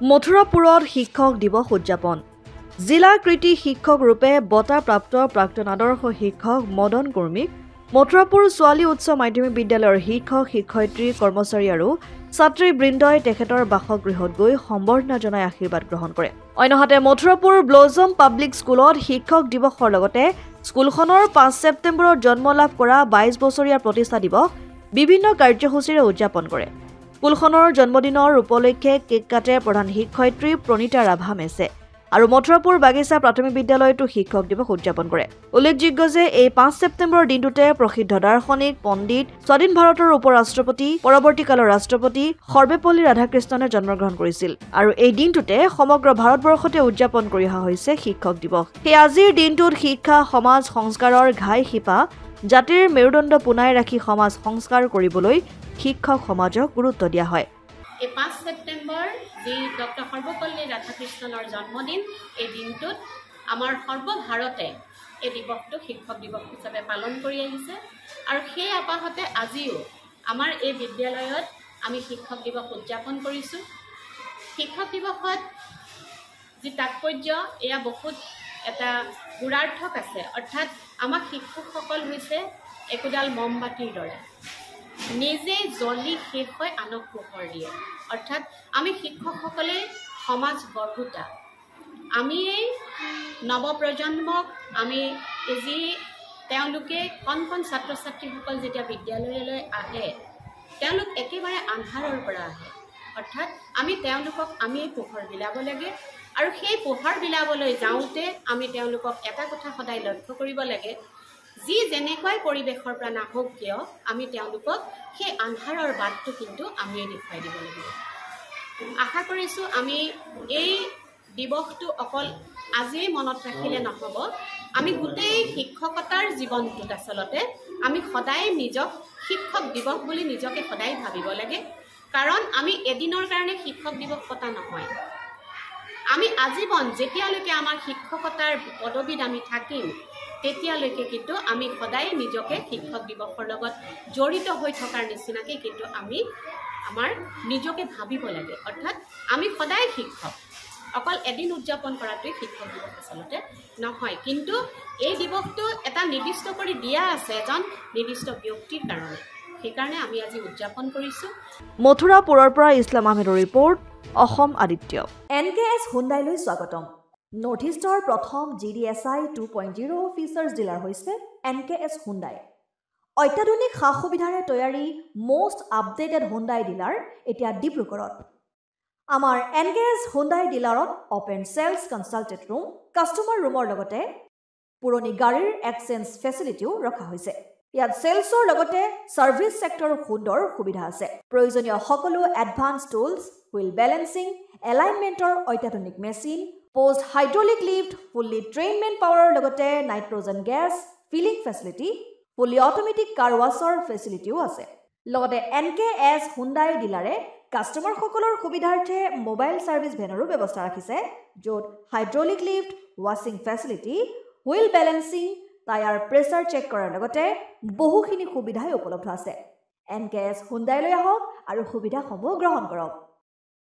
মথুৰাপুৰত শিক্ষক দিৱস উদযাপন জিলা কৃতি শিক্ষক ৰূপে বঁটাপ্ৰাপ্ত প্ৰাক্তন আদৰ্শ শিক্ষক মদন কৰ্মীক মথুৰাপুৰ ছোৱালী উচ্চ মাধ্যমিক বিদ্যালয়ৰ শিক্ষক শিক্ষয়িত্ৰী কৰ্মচাৰী আৰু ছাত্ৰীবৃন্দই তেখেতৰ বাসগৃহত গৈ সম্বৰ্ধনা জনাই আশীৰ্বাদ গ্ৰহণ কৰে। অন্যহাতে মথুৰাপুৰ ব্লজম পাব্লিক স্কুলত শিক্ষক দিৱসৰ লগতে স্কুলখনৰ 5 ছেপ্টেম্বৰত জন্ম লাভ কৰা 22 বছৰীয়া প্ৰতিষ্ঠা দিৱস বিভিন্ন কাৰ্যসূচীৰে উদযাপন কৰে। স্কুলখনৰ জন্মদিনৰ উপলক্ষে কেক কাটে প্ৰধান শিক্ষয়িত্ৰী প্ৰণীতা ৰাভা মেছে আৰু মথুৰাপুৰ বাগিচা প্ৰাথমিক বিদ্যালয়তো শিক্ষক দিৱস উদযাপন কৰে। উল্লেখযোগ্য যে এই 5 ছেপ্টেম্বৰ দিনটোতে প্ৰসিদ্ধ দাৰ্শনিক পণ্ডিত স্বাধীন ভাৰতৰ উপৰাষ্ট্ৰপতি পৰৱৰ্তীকালৰ ৰাষ্ট্ৰপতি সৰ্বেপল্লী ৰাধাকৃষ্ণনে জন্মগ্ৰহণ কৰিছিল আৰু এই দিনটোতে সমগ্ৰ ভাৰতবৰ্ষতে উদযাপন কৰি অহা হৈছে শিক্ষক দিৱস। সেই আজিৰ দিনটোত শিক্ষা সমাজ সংস্কাৰৰ ঘাই শিপা জাতিৰ মেৰুদণ্ড পুনাই ৰাখি সমাজ সংস্কাৰ কৰিবলৈ শিক্ষক সমাজক গুৰুত্ব দিয়া হয়। এই 5 ছেপ্টেম্বৰ যি ডক্টৰ সৰ্বপল্লী ৰাধাকৃষ্ণনৰ জন্মদিন, এই দিনটোত আমাৰ সৰ্বভাৰতে এই দিৱসটো শিক্ষক দিৱস হিচাপে পালন কৰি আহিছে আৰু সেই আপাহতে আজিও আমাৰ এই বিদ্যালয়ত আমি শিক্ষক দিৱস উদযাপন কৰিছোঁ। শিক্ষক দিৱসত যি তাৎপৰ্য এয়া বহুত এটা গুণাৰ্থক আছে, অৰ্থাৎ আমাক শিক্ষকসকল হৈছে একোডাল মমবাতিৰ দৰে, নিজে জ্বলি শেষ হৈ আনক পোহৰ দিয়ে। অৰ্থাৎ আমি শিক্ষকসকলে সমাজ গঢ়োতা, আমি এই নৱপ্ৰজন্মক আমি যি তেওঁলোকে কণ ছাত্ৰ ছাত্ৰীসকল যেতিয়া বিদ্যালয়লৈ আহে তেওঁলোক একেবাৰে আন্ধাৰৰ পৰা আহে, অৰ্থাৎ আমি তেওঁলোকক আমি পোহৰ বিলাব লাগে আৰু সেই পোহৰ বিলাবলৈ যাওঁতে আমি তেওঁলোকক এটা কথা সদায় লক্ষ্য কৰিব লাগে, যি যেনেকুৱাই পৰিৱেশৰ পৰা নাহক কিয় আমি তেওঁলোকক সেই আন্ধাৰৰ বাটটো কিন্তু আমিয়ে দেখুৱাই দিব লাগিব। আশা কৰিছোঁ আমি এই দিৱসটো অকল আজিয়ে মনত ৰাখিলে নহ'ব, আমি গোটেই শিক্ষকতাৰ জীৱনটোত আচলতে আমি সদায় নিজক শিক্ষক দিৱস বুলি নিজকে সদায় ভাবিব লাগে, কাৰণ আমি এদিনৰ কাৰণে শিক্ষক দিৱস পতা নহয়। আমি আজীৱন যেতিয়ালৈকে আমাৰ শিক্ষকতাৰ পদবীত আমি থাকিম তেতিয়ালৈকে কিন্তু আমি সদায় নিজকে শিক্ষক দিৱসৰ লগত জড়িত হৈ থকাৰ নিচিনাকৈ কিন্তু আমি আমাৰ নিজকে ভাবিব লাগে। অৰ্থাৎ আমি সদায় শিক্ষক, অকল এদিন উদযাপন কৰাটোৱেই শিক্ষক দিৱস আচলতে নহয়, কিন্তু এই দিৱসটো এটা নিৰ্দিষ্ট কৰি দিয়া আছে এজন নিৰ্দিষ্ট ব্যক্তিৰ কাৰণে, সেইকাৰণে আমি আজি উদযাপন কৰিছোঁ। মথুৰাপুৰৰ পৰা ইছলাম আহমেদৰ ৰিপৰ্ট, অসম আদিত্য। NKS হুণ্ডাইলৈ স্বাগতম। নৰ্থ ইষ্টৰ প্ৰথম GDSI 2.0 ফিচাৰ্ছ ডিলাৰ হৈছে NKS হুণ্ডাই। অত্যাধুনিক সা সুবিধাৰে তৈয়াৰী মষ্ট আপডেটেড হুণ্ডাই ডিলাৰ এতিয়া ডিব্ৰুগড়ত। আমাৰ NKS হুণ্ডাই ডিলাৰত open sales consulted room, customer ৰুমৰ লগতে পুৰণি গাড়ীৰ এক্সচেঞ্জ ফেচিলিটিও ৰখা হৈছে। ইয়াত চেলছৰ লগতে ছাৰ্ভিচ ছেক্টৰৰ সুন্দৰ সুবিধা আছে। প্ৰয়োজনীয় সকলো এডভান্স টুলছ, হুইল বেলেন্সিং, এলাইনমেণ্টৰ অত্যাধুনিক machine, post hydraulic lift, fully train men পাৱাৰৰ লগতে nitrogen gas filling facility, fully automatic car washer ফেচিলিটিও আছে। লগতে NKS হুণ্ডাই ডিলাৰে কাষ্টমাৰসকলৰ সুবিধাৰ্থে মোবাইল ছাৰ্ভিচ ভেনৰো ব্যৱস্থা ৰাখিছে, য'ত হাইড্ৰলিক লিফ্ট, ৱাছিং facility, wheel balancing, tyre pressure check কৰাৰ লগতে বহুখিনি সুবিধাই উপলব্ধ আছে। NKS হুণ্ডাইলৈ আহক আৰু সুবিধাসমূহ গ্ৰহণ কৰক।